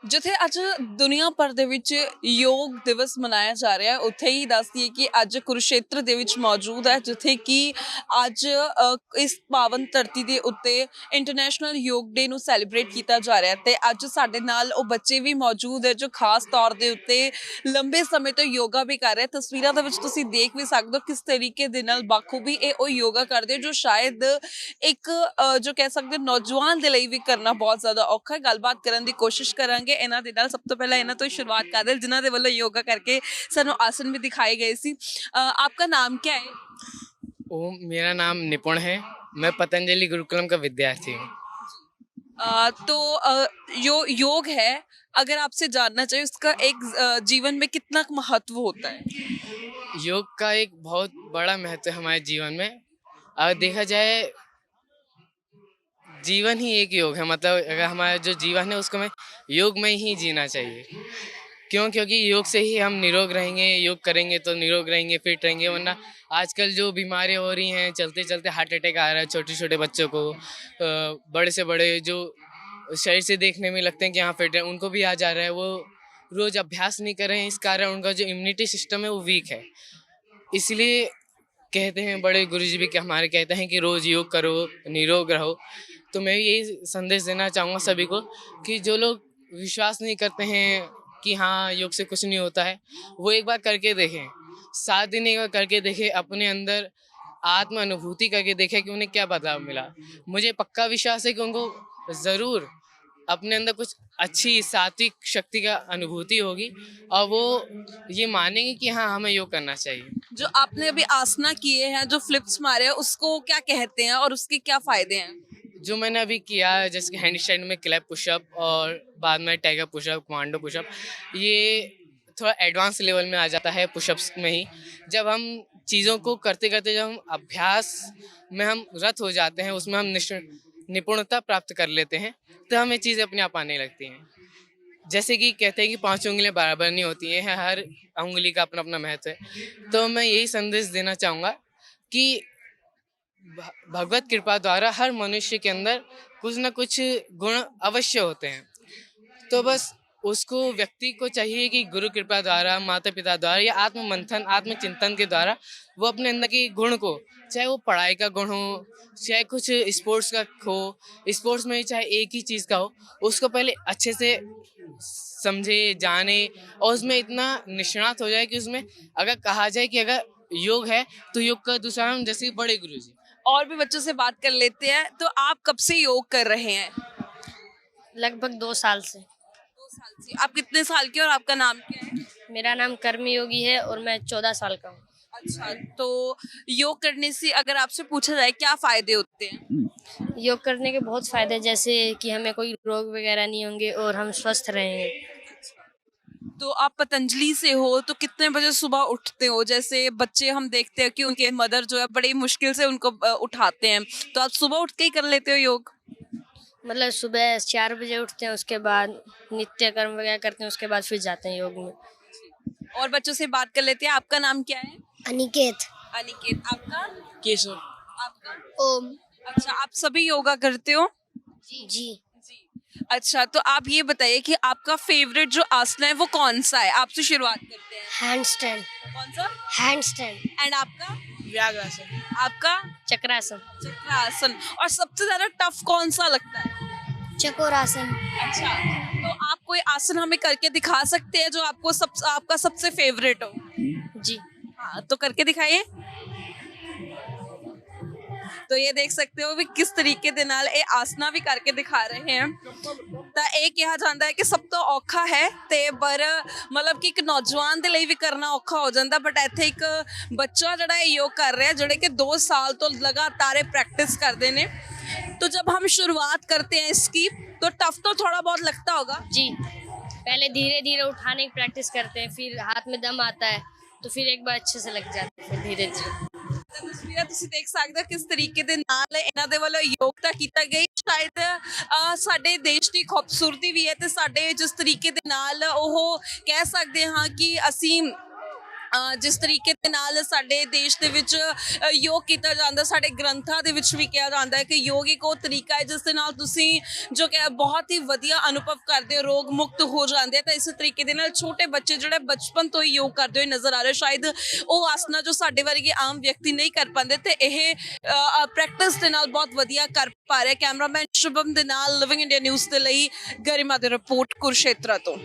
ਜਿੱਥੇ ਅੱਜ ਦੁਨੀਆ ਭਰ ਦੇ ਵਿੱਚ ਯੋਗ ਦਿਵਸ ਮਨਾਇਆ ਜਾ ਰਿਹਾ ਹੈ ਉੱਥੇ ਹੀ ਦੱਸ ਦਈਏ ਕਿ ਅੱਜ ਕੁਰੂਕਸ਼ੇਤਰ ਦੇ ਵਿੱਚ ਮੌਜੂਦ ਹੈ ਜਿੱਥੇ ਕਿ ਅੱਜ ਇਸ ਪਾਵਨ ਧਰਤੀ ਦੇ ਉੱਤੇ ਇੰਟਰਨੈਸ਼ਨਲ ਯੋਗ ਡੇ ਨੂੰ ਸੈਲੀਬ੍ਰੇਟ ਕੀਤਾ ਜਾ ਰਿਹਾ ਹੈ ਤੇ ਅੱਜ ਸਾਡੇ ਨਾਲ ਉਹ ਬੱਚੇ ਵੀ ਮੌਜੂਦ ਹੈ ਜੋ ਖਾਸ ਤੌਰ ਦੇ ਉੱਤੇ ਲੰਬੇ ਸਮੇਂ ਤੋਂ ਯੋਗਾ ਵੀ ਕਰ ਰਹੇ ਤਸਵੀਰਾਂ ਦੇ ਵਿੱਚ ਤੁਸੀਂ ਦੇਖ ਵੀ ਸਕਦੇ ਹੋ ਕਿਸ ਤਰੀਕੇ ਦੇ ਨਾਲ ਬਾਖੂਬੀ ਇਹ ਉਹ ਯੋਗਾ ਕਰਦੇ ਜੋ ਸ਼ਾਇਦ ਇੱਕ ਜੋ ਕਹਿ ਸਕਦੇ ਹੋ ਨੌਜਵਾਨ ਦੇ ਲਈ ਵੀ ਕਰਨਾ ਬਹੁਤ ਜ਼ਿਆਦਾ ਔਖਾ ਹੈ ਗੱਲਬਾਤ ਕਰਨ ਦੀ ਕੋਸ਼ਿਸ਼ ਕਰਾਂਗੇ ਇਹਨਾਂ ਦੇ ਨਾਲ ਸਭ ਤੋਂ ਪਹਿਲਾਂ ਇਹਨਾਂ ਤੋਂ ਹੀ ਸ਼ੁਰੂਆਤ ਕਰਦੇ ਹਾਂ ਜਿਨ੍ਹਾਂ ਦੇ ਵੱਲੋਂ ਯੋਗਾ ਕਰਕੇ ਸਾਨੂੰ ਆਸਨ ਵੀ ਦਿਖਾਏ ਗਏ ਸੀ आपका नाम क्या है मेरा नाम निपुण है। मैं पतंजलि गुरुकुलम का विद्यार्थी हूँ। तो योग है अगर आपसे जानना चाहिए उसका एक जीवन में कितना महत्व होता है। योग का एक बहुत बड़ा महत्व है हमारे जीवन में। अगर देखा जाए जीवन ही एक योग है, मतलब अगर हमारा जो जीवन है उसको हमें योग में ही जीना चाहिए। क्यों? क्योंकि योग से ही हम निरोग रहेंगे। योग करेंगे तो निरोग रहेंगे, फिट रहेंगे। वरना आजकल जो बीमारियाँ हो रही हैं, चलते चलते हार्ट अटैक आ रहा है छोटे छोटे बच्चों को, बड़े से बड़े जो शरीर से देखने में लगते हैं कि हाँ फिट है, उनको भी आ जा रहा है। वो रोज़ अभ्यास नहीं कर रहे हैं, इस कारण उनका जो इम्यूनिटी सिस्टम है वो वीक है। इसलिए कहते हैं बड़े गुरुजी भी कि हमारे कहते हैं कि रोज़ योग करो, निरोग रहो। तो मैं यही संदेश देना चाहूँगा सभी को कि जो लोग विश्वास नहीं करते हैं कि हाँ योग से कुछ नहीं होता है, वो एक बार करके देखें। 7 दिन एक बार करके देखें, अपने अंदर आत्म अनुभूति करके देखें कि उन्हें क्या बदलाव मिला। मुझे पक्का विश्वास है कि उनको ज़रूर अपने अंदर कुछ अच्छी सात्विक शक्ति का अनुभूति होगी और वो ये मानेंगे कि हाँ हमें योग करना चाहिए। जो आपने अभी आसना किए हैं जो फ्लिप्स मारे हैं उसको क्या कहते हैं और उसके क्या फायदे हैं। जो मैंने अभी किया है जैसे कि हैंड स्टैंड में क्लैप पुशअप और बाद में टाइगर पुशअप, कमांडो पुशअप, ये थोड़ा एडवांस लेवल में आ जाता है पुशअप्स में ही। जब हम चीज़ों को करते करते जब हम अभ्यास में हम रत हो जाते हैं, उसमें हम निपुणता प्राप्त कर लेते हैं, तो हमें चीज़ें अपने आप आने लगती हैं। जैसे कि कहते हैं कि 5 उंगलियां बराबर नहीं होती हैं, हर उंगली का अपना अपना महत्व है। तो मैं यही संदेश देना चाहूँगा कि भगवत कृपा द्वारा हर मनुष्य के अंदर कुछ ना कुछ गुण अवश्य होते हैं। तो बस उसको व्यक्ति को चाहिए कि गुरु कृपा द्वारा, माता पिता द्वारा या आत्म मंथन, आत्म चिंतन के द्वारा वो अपने अंदर के गुण को, चाहे वो पढ़ाई का गुण हो, चाहे कुछ स्पोर्ट्स का हो, स्पोर्ट्स में चाहे एक ही चीज़ का हो, उसको पहले अच्छे से समझे, जाने और उसमें इतना निष्णात हो जाए कि उसमें अगर कहा जाए कि अगर योग है तो योग का दूसरा नाम जैसे बड़े गुरु जी। और भी बच्चों से बात कर लेते हैं तो आप कब से योग कर रहे हैं। लगभग 2 साल से। 2 साल से। आप कितने साल के और आपका नाम क्या है। मेरा नाम कर्मी योगी है और मैं 14 साल का हूँ। अच्छा तो योग करने से अगर आपसे पूछा जाए क्या फायदे होते हैं। योग करने के बहुत फायदे हैं, जैसे कि हमें कोई रोग वगैरह नहीं होंगे और हम स्वस्थ रहेंगे। तो आप पतंजलि से हो तो कितने बजे सुबह उठते हो। जैसे बच्चे हम देखते हैं कि उनके मदर जो है बड़ी मुश्किल से उनको उठाते हैं तो आप सुबह उठ के ही कर लेते हो योग। मतलब सुबह 4 बजे उठते हैं, उसके बाद नित्य कर्म वगैरह करते हैं, उसके बाद फिर जाते हैं योग में। और बच्चों से बात कर लेते हैं आपका नाम क्या है। अनिकेत। अनिकेत आपका। केशव। आपका। ओम। अच्छा आप सभी योगा करते हो। जी। जी अच्छा तो आप ये बताइए कि आपका फेवरेट जो आसन है वो कौन सा है। आपसे शुरुआत करते हैं। Hand stand. कौन सा। Hand stand. एंड आपका। व्याघ्रासन। आपका। चक्रासन। चक्रासन। और सबसे ज्यादा टफ कौन सा लगता है। चकोरासन। अच्छा तो आप कोई आसन हमें करके दिखा सकते हैं जो आपको आपका सबसे फेवरेट हो। जी। हाँ तो करके दिखाइए। तो ये देख सकते हो भी किस तरीके ਦੇ ਨਾਲ ਇਹ ਆਸਨਾ ਵੀ ਕਰਕੇ ਦਿਖਾ ਰਹੇ हैं ਤਾਂ ਇਹ ਕਿਹਾ ਜਾਂਦਾ ਹੈ ਕਿ ਸਭ ਤੋਂ ਔਖਾ ਹੈ ਤੇ ਪਰ ਮਤਲਬ ਕਿ ਇੱਕ ਨੌਜਵਾਨ ਦੇ ਲਈ ਵੀ ਕਰਨਾ ਔਖਾ ਹੋ ਜਾਂਦਾ ਬਟ ਇੱਥੇ ਇੱਕ ਬੱਚਾ ਜਿਹੜਾ ਇਹ ਯੋਗ ਕਰ ਰਿਹਾ ਜਿਹੜੇ कि 2 साल तो लगातार प्रैक्टिस करते हैं। तो जब हम शुरुआत करते हैं इसकी तो टफ तो थोड़ा बहुत लगता होगा। जी, पहले धीरे धीरे उठाने की प्रैक्टिस करते हैं, फिर हाथ में दम आता है तो फिर एक बार अच्छे से लग जाता है, फिर धीरे धीरे। ਤਸਵੀਰਾਂ ਤੁਸੀਂ ਦੇਖ ਸਕਦੇ ਹੋ ਕਿਸ ਤਰੀਕੇ ਦੇ ਨਾਲ ਇਹਨਾਂ ਦੇ ਵੱਲੋਂ ਯੋਗਤਾ ਕੀਤਾ ਗਈ ਸ਼ਾਇਦ ਸਾਡੇ ਦੇਸ਼ ਦੀ ਖੂਬਸੂਰਤੀ ਵੀ ਹੈ ਤੇ ਸਾਡੇ ਜਿਸ ਤਰੀਕੇ ਦੇ ਨਾਲ ਉਹ ਕਹਿ ਸਕਦੇ ਹਾਂ ਕਿ ਅਸੀਂ ਜਿਸ ਤਰੀਕੇ ਦੇ ਨਾਲ ਸਾਡੇ ਦੇਸ਼ ਦੇ ਵਿੱਚ ਯੋਗ ਕੀਤਾ ਜਾਂਦਾ, ਸਾਡੇ ਗ੍ਰੰਥਾਂ ਦੇ ਵਿੱਚ ਵੀ ਕਿਹਾ ਜਾਂਦਾ ਹੈ ਕਿ ਯੋਗ ਇੱਕ ਉਹ ਤਰੀਕਾ ਹੈ ਜਿਸ ਦੇ ਨਾਲ ਤੁਸੀਂ ਜੋ ਕਿ ਬਹੁਤ ਹੀ ਵਧੀਆ ਅਨੁਭਵ ਕਰਦੇ ਹੋ, ਰੋਗ ਮੁਕਤ ਹੋ ਜਾਂਦੇ ਆ। ਤਾਂ ਇਸ ਤਰੀਕੇ ਦੇ ਨਾਲ ਛੋਟੇ ਬੱਚੇ ਜਿਹੜੇ ਬਚਪਨ ਤੋਂ ਹੀ ਯੋਗ ਕਰਦੇ ਹੋਏ ਨਜ਼ਰ ਆ ਰਹੇ, ਸ਼ਾਇਦ ਉਹ ਆਸਨਾ ਜੋ ਸਾਡੇ ਵਰਗੇ ਆਮ ਵਿਅਕਤੀ ਨਹੀਂ ਕਰ ਪਾਉਂਦੇ, ਤੇ ਇਹ ਪ੍ਰੈਕਟਿਸ ਦੇ ਨਾਲ ਬਹੁਤ ਵਧੀਆ ਕਰ ਪਾ ਰਿਹਾ। ਕੈਮਰਾਮੈਨ ਸ਼ੁਭਮ ਦੇ ਨਾਲ ਲਿਵਿੰਗ ਇੰਡੀਆ ਨਿਊਜ਼ ਦੇ ਲਈ ਗਰਿਮਾ ਦੀ ਰਿਪੋਰਟ ਕੁਰੂਕਸ਼ੇਤਰ ਤੋਂ।